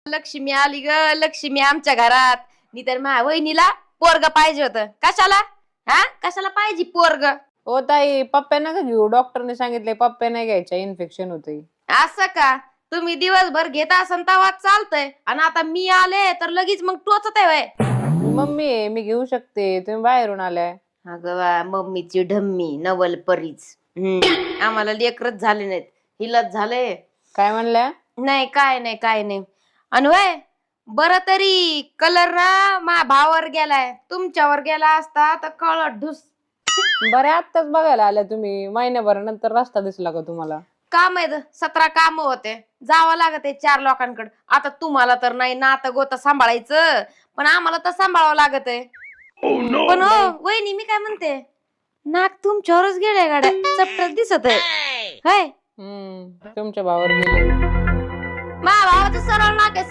लक्ष्मी आली ग, लक्ष्मी आमच्या घरात. नी तर माझ्या वहिनीला पोरग पाहिजे होतं. कशाला? हा, कशाला पाहिजे पोरग? ओ ताई, पप्प्या नका घेऊ, डॉक्टरने सांगितले पप्प्या नाही घ्यायच्या, इन्फेक्शन होते. असं का? तुम्ही दिवसभर घेता असन तेव्हा चालतंय, आणि आता मी आले तर लगेच मग टोचत आहे. मम्मी आहे, मी घेऊ शकते, तुम्ही बाहेरून आलाय. अगं वा, मम्मीची ढम्मी नवल परीच. आम्हाला लेकरच झाले नाहीत, हिलाच झालंय. काय म्हणल्या? नाही, काय नाही, काय नाही. आणि वय बर तरी कलर ना मा भावावर गेलाय, तुमच्यावर गेला असता तर कळत ढुस. बरे आत्ताच बघायला आल्या तुम्ही, महिन्याभर नंतर रस्ता दिसला का तुम्हाला? काम आहेत, 17 काम होते, जावं लागत आहे 4 लोकांकडे. आता तुम्हाला तर नाही नातं गोता सांभाळायचं, पण आम्हाला तर सांभाळावं लागत आहे. पण हो वहिनी, मी काय म्हणते, नाक तुमच्यावरच गेले गाड्या, चपटच दिसत आहे. तुमच्या भावावर गेले. मा भावाचं सरळ नाक आहे.